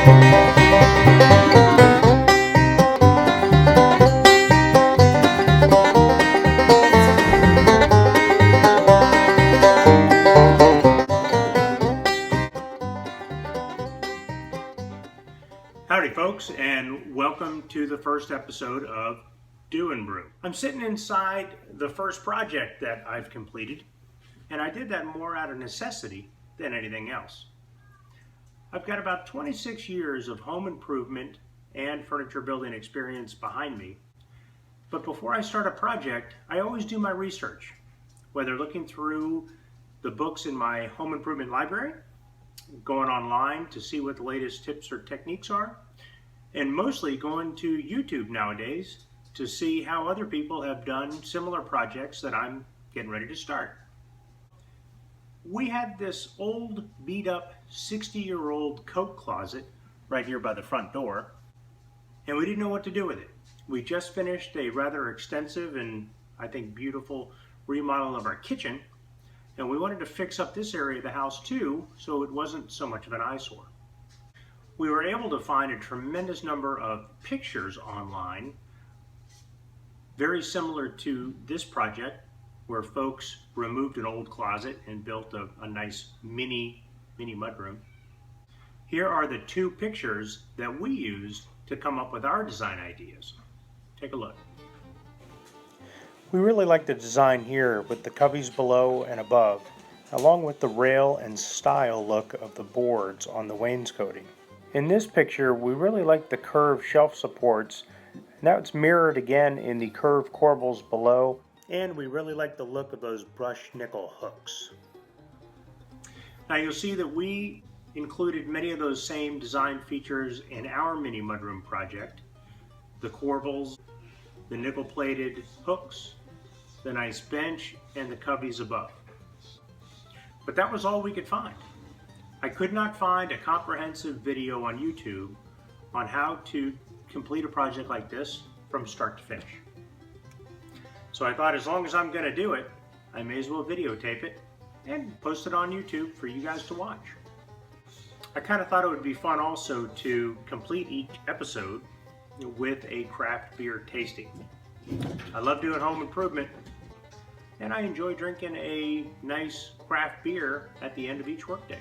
Howdy folks, and welcome to the first episode of Brew. I'm sitting inside the first project that I've completed, and I did that more out of necessity than anything else. I've got about 26 years of home improvement and furniture building experience behind me, but before I start a project, I always do my research, whether looking through the books in my home improvement library, going online to see what the latest tips or techniques are, and mostly going to YouTube nowadays to see how other people have done similar projects that I'm getting ready to start. We had this old beat up 60-year-old coat closet right here by the front door, and we didn't know what to do with it. We just finished a rather extensive and I think beautiful remodel of our kitchen, and we wanted to fix up this area of the house too, so it wasn't so much of an eyesore. We were able to find a tremendous number of pictures online, very similar to this project, where folks removed an old closet and built a nice mini-mudroom. Here are the two pictures that we used to come up with our design ideas. Take a look. We really like the design here with the cubbies below and above, along with the rail and style look of the boards on the wainscoting. In this picture, we really like the curved shelf supports, and that's mirrored again in the curved corbels below, and we really like the look of those brushed nickel hooks. Now you'll see that we included many of those same design features in our mini mudroom project. The corbels, the nickel plated hooks, the nice bench, and the cubbies above. But that was all we could find. I could not find a comprehensive video on YouTube on how to complete a project like this from start to finish. So I thought, as long as I'm going to do it, I may as well videotape it and post it on YouTube for you guys to watch. I kind of thought it would be fun also to complete each episode with a craft beer tasting. I love doing home improvement, and I enjoy drinking a nice craft beer at the end of each workday.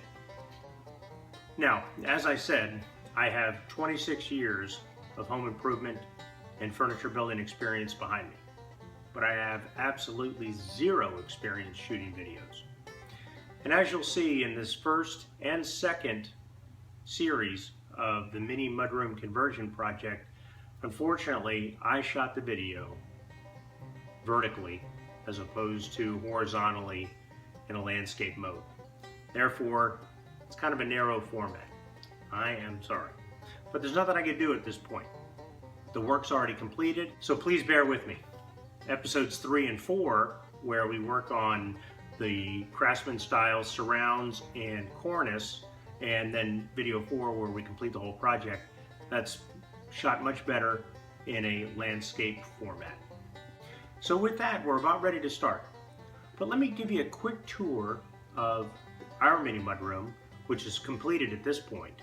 Now, as I said, I have 26 years of home improvement and furniture building experience behind me, but I have absolutely zero experience shooting videos. And as you'll see in this first and second series of the mini mudroom conversion project, unfortunately, I shot the video vertically as opposed to horizontally in a landscape mode. Therefore, it's kind of a narrow format. I am sorry, but there's nothing I can do at this point. The work's already completed, so please bear with me. Episodes 3 and 4, where we work on the Craftsman style surrounds and cornice, and then video 4 where we complete the whole project, that's shot much better in a landscape format. So with that, we're about ready to start. But let me give you a quick tour of our mini mudroom, which is completed at this point,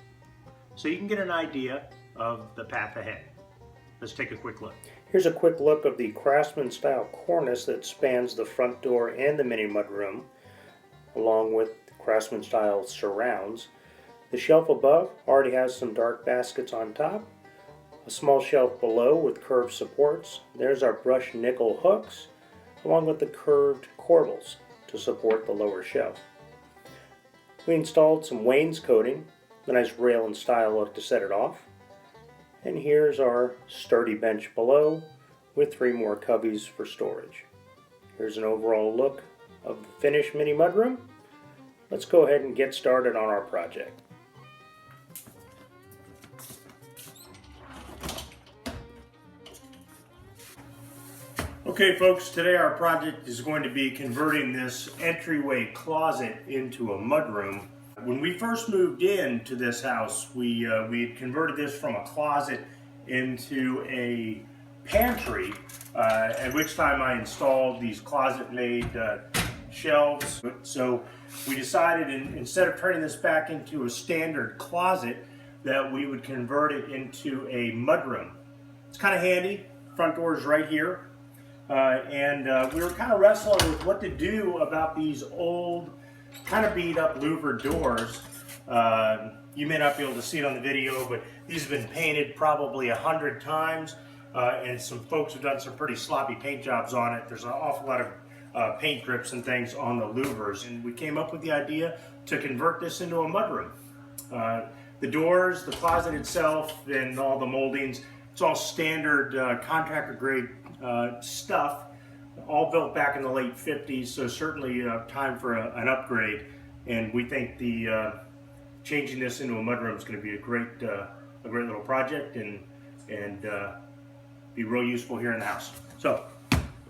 so you can get an idea of the path ahead. Let's take a quick look. Here's a quick look of the Craftsman style cornice that spans the front door and the mini mudroom, along with Craftsman style surrounds. The shelf above already has some dark baskets on top, a small shelf below with curved supports. There's our brushed nickel hooks, along with the curved corbels to support the lower shelf. We installed some wainscoting, a nice rail and style look to set it off. And here's our sturdy bench below with 3 more cubbies for storage. Here's an overall look of the finished mini mudroom. Let's go ahead and get started on our project. Okay folks, today our project is going to be converting this entryway closet into a mudroom. When we first moved into this house, we had converted this from a closet into a pantry, at which time I installed these closet-made shelves. So we decided instead of turning this back into a standard closet, that we would convert it into a mudroom. It's kind of handy. Front door is right here. We were kind of wrestling with what to do about these old, kind of beat up louvered doors. You may not be able to see it on the video, but these have been painted probably 100 times, and some folks have done some pretty sloppy paint jobs on it. There's an awful lot of paint drips and things on the louvers, and we came up with the idea to convert this into a mudroom. The doors, the closet itself, and all the moldings, it's all standard contractor grade stuff, all built back in the late 50s, so certainly time for an upgrade. And we think the changing this into a mudroom is going to be a great little project and be real useful here in the house. So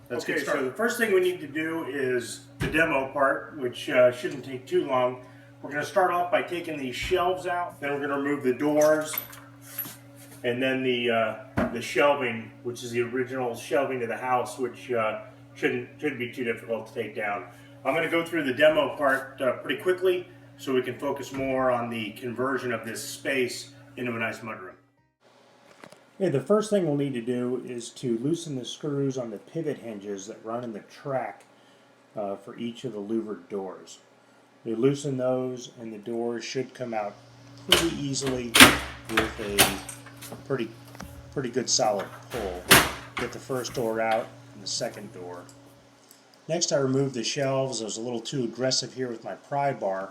let's get started. So the first thing we need to do is the demo part, which shouldn't take too long. We're going to start off by taking these shelves out, then we're going to remove the doors, and then the shelving, which is the original shelving to the house, which shouldn't be too difficult to take down. I'm going to go through the demo part pretty quickly so we can focus more on the conversion of this space into a nice mudroom. Okay, the first thing we'll need to do is to loosen the screws on the pivot hinges that run in the track for each of the louvered doors. We loosen those and the doors should come out pretty easily with a pretty good solid pull. Get the first door out and the second door. Next, I removed the shelves. I was a little too aggressive here with my pry bar.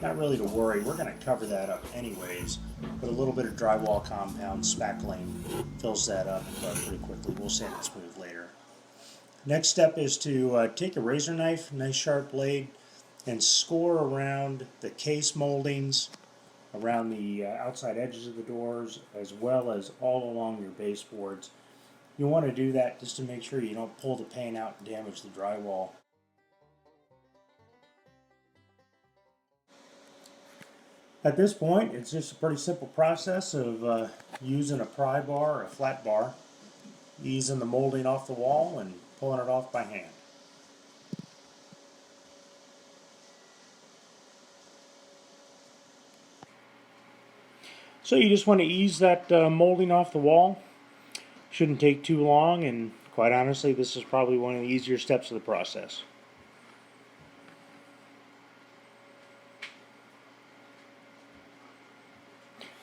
Not really to worry, we're going to cover that up anyways, but a little bit of drywall compound, spackling, fills that up pretty quickly. We'll sand it smooth later. Next step is to take a razor knife, nice sharp blade, and score around the case moldings, around the outside edges of the doors, as well as all along your baseboards. You want to do that just to make sure you don't pull the paint out and damage the drywall. At this point, it's just a pretty simple process of using a pry bar or a flat bar, easing the molding off the wall and pulling it off by hand. So you just want to ease that molding off the wall. Shouldn't take too long, and quite honestly, this is probably one of the easier steps of the process.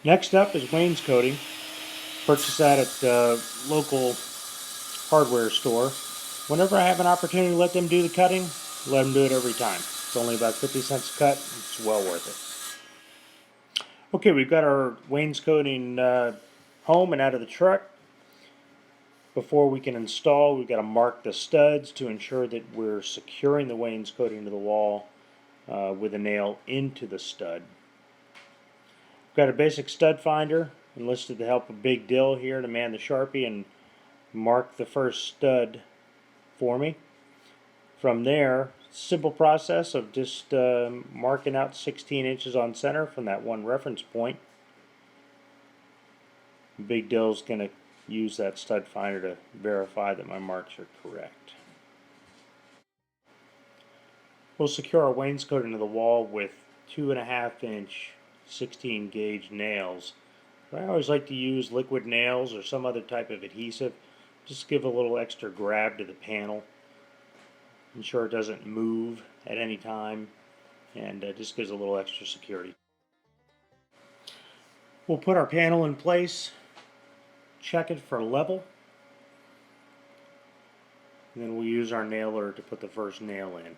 Next up is wainscoting. Purchase that at the local hardware store. Whenever I have an opportunity to let them do the cutting, let them do it every time. It's only about 50 cents a cut. It's well worth it. Okay, we've got our wainscoting home and out of the truck. Before we can install, we've got to mark the studs to ensure that we're securing the wainscoting to the wall with a nail into the stud. We've got a basic stud finder, enlisted the help of Big Dill here to man the Sharpie and mark the first stud for me. From there, simple process of just marking out 16 inches on center from that one reference point. Big Dill's going to use that stud finder to verify that my marks are correct. We'll secure our wainscoting to the wall with 2.5 inch 16 gauge nails. I always like to use liquid nails or some other type of adhesive. Just give a little extra grab to the panel. Ensure it doesn't move at any time, and just gives a little extra security. We'll put our panel in place, check it for level, and then we'll use our nailer to put the first nail in.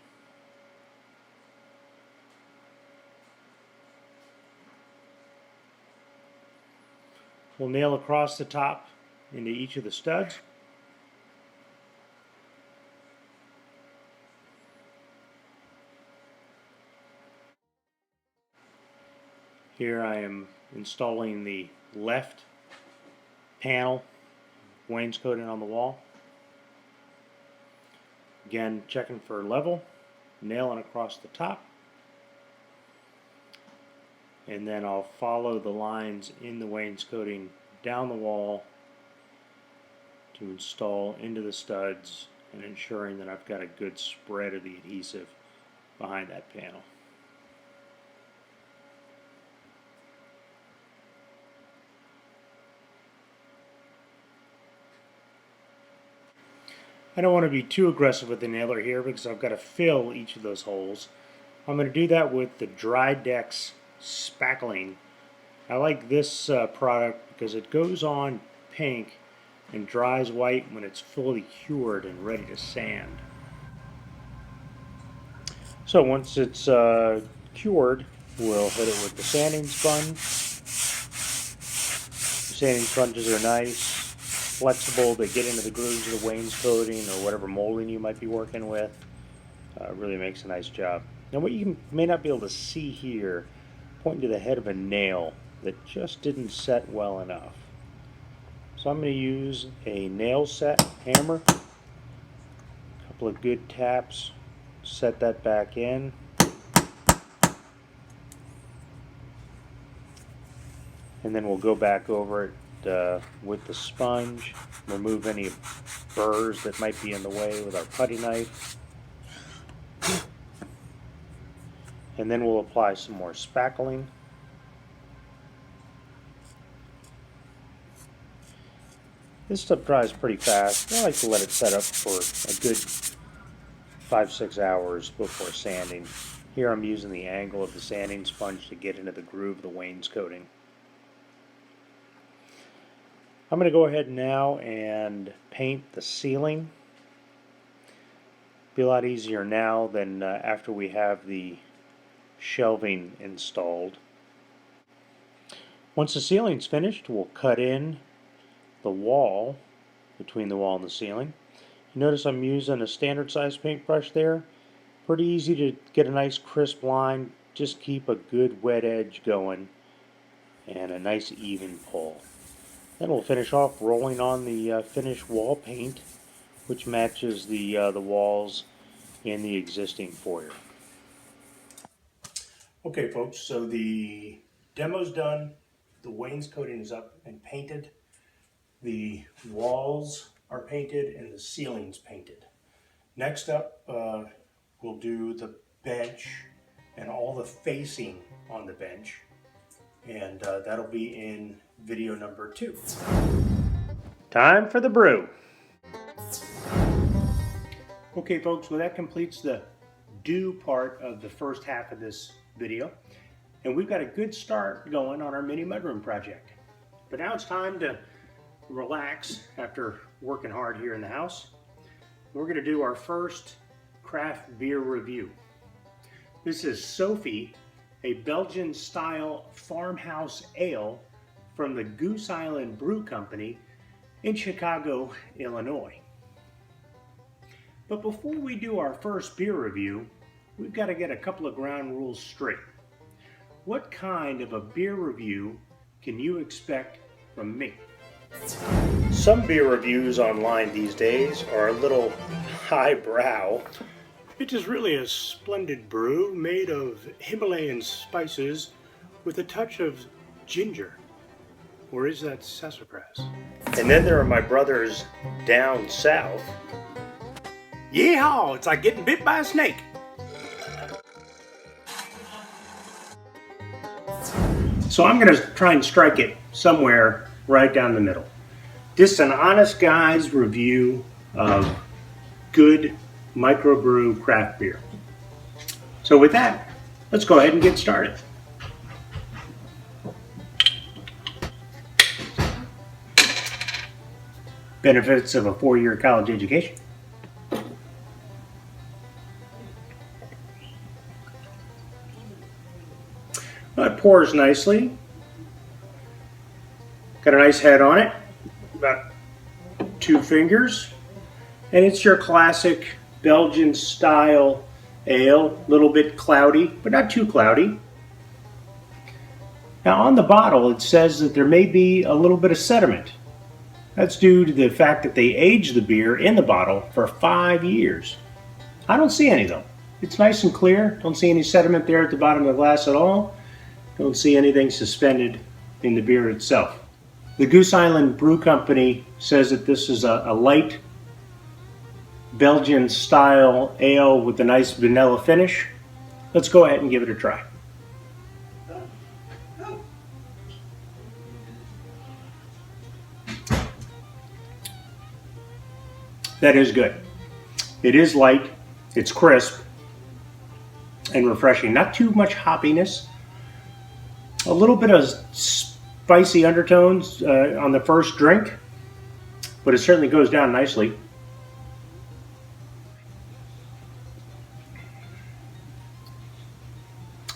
We'll nail across the top into each of the studs. Here I am installing the left panel wainscoting on the wall. Again, checking for level, nailing across the top. And then I'll follow the lines in the wainscoting down the wall to install into the studs and ensuring that I've got a good spread of the adhesive behind that panel. I don't want to be too aggressive with the nailer here because I've got to fill each of those holes. I'm going to do that with the Dry Dex spackling. I like this product because it goes on pink and dries white when it's fully cured and ready to sand. So once it's cured, we'll hit it with the sanding sponge. The sanding sponges are nice, flexible. They get into the grooves of the wainscoting or whatever molding you might be working with. Really makes a nice job. Now what you may not be able to see here, pointing to the head of a nail that just didn't set well enough. So I'm going to use a nail set hammer, a couple of good taps, set that back in. And then we'll go back over it with the sponge, remove any burrs that might be in the way with our putty knife. And then we'll apply some more spackling. This stuff dries pretty fast. I like to let it set up for a good 5-6 hours before sanding. Here I'm using the angle of the sanding sponge to get into the groove of the wainscoting. I'm going to go ahead now and paint the ceiling. Be a lot easier now than after we have the shelving installed. Once the ceiling's finished, we'll cut in the wall between the wall and the ceiling. You notice I'm using a standard size paintbrush there. Pretty easy to get a nice crisp line. Just keep a good wet edge going and a nice even pull. Then we'll finish off rolling on the finished wall paint, which matches the walls in the existing foyer. Okay folks, so the demo's done, the wainscoting is up and painted, the walls are painted, and the ceiling's painted. Next up, we'll do the bench and all the facing on the bench, and that'll be in video number 2. Time for the brew. Okay folks, well that completes the do part of the first half of this video, and we've got a good start going on our Mini-Mudroom project. But now it's time to relax after working hard here in the house. We're going to do our first craft beer review. This is Sophie, a Belgian style farmhouse ale from the Goose Island Brew Company in Chicago, Illinois. But before we do our first beer review, we've got to get a couple of ground rules straight. What kind of a beer review can you expect from me? Some beer reviews online these days are a little highbrow. It is really a splendid brew made of Himalayan spices with a touch of ginger. Or is that sassafras? And then there are my brothers down south. Yeehaw! It's like getting bit by a snake. So I'm going to try and strike it somewhere right down the middle. This is an honest guy's review of good microbrew craft beer. So with that, let's go ahead and get started. Benefits of a 4-year college education. Well, it pours nicely. Got a nice head on it, about 2 fingers. And it's your classic Belgian style ale, a little bit cloudy, but not too cloudy. Now on the bottle it says that there may be a little bit of sediment. That's due to the fact that they aged the beer in the bottle for 5 years. I don't see any though. It's nice and clear. Don't see any sediment there at the bottom of the glass at all. Don't see anything suspended in the beer itself. The Goose Island Brew Company says that this is a light Belgian style ale with a nice vanilla finish. Let's go ahead and give it a try. That is good. It is light, it's crisp, and refreshing. Not too much hoppiness. A little bit of spicy undertones on the first drink, but it certainly goes down nicely.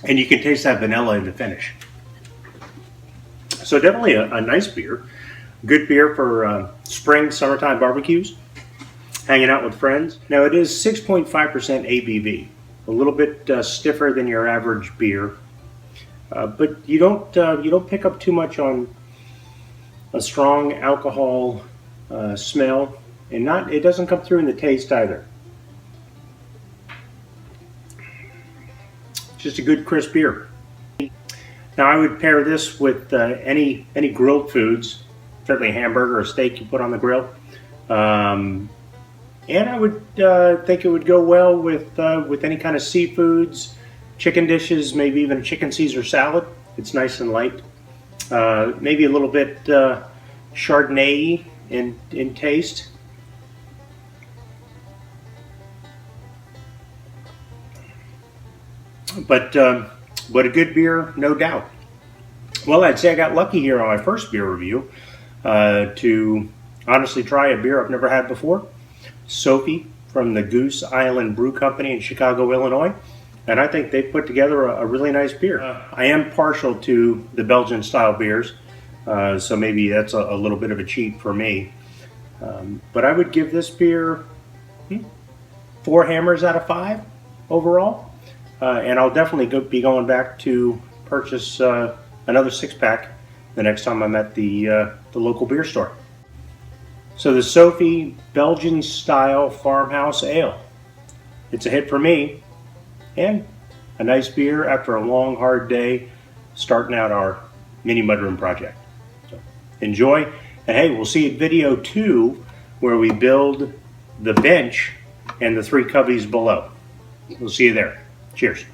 And you can taste that vanilla in the finish. So definitely a nice beer. Good beer for spring, summertime barbecues, hanging out with friends. Now it is 6.5% ABV, a little bit stiffer than your average beer, but you don't pick up too much on a strong alcohol smell, and it doesn't come through in the taste either. Just a good crisp beer. Now I would pair this with any grilled foods, certainly a hamburger or steak you put on the grill, and I would think it would go well with any kind of seafoods, chicken dishes, maybe even a chicken Caesar salad. It's nice and light. Maybe a little bit Chardonnay in taste. But a good beer, no doubt. Well, I'd say I got lucky here on my first beer review to honestly try a beer I've never had before. Sophie from the Goose Island Brew Company in Chicago, Illinois. And I think they put together a really nice beer. I am partial to the Belgian style beers, so maybe that's a little bit of a cheat for me. But I would give this beer 4 hammers out of 5 overall. And I'll definitely be going back to purchase another 6-pack the next time I'm at the local beer store. So the Sophie Belgian style farmhouse ale. It's a hit for me, and a nice beer after a long hard day starting out our mini mudroom project. So enjoy, and hey, we'll see you at video 2 where we build the bench and the 3 cubbies below. We'll see you there. Cheers.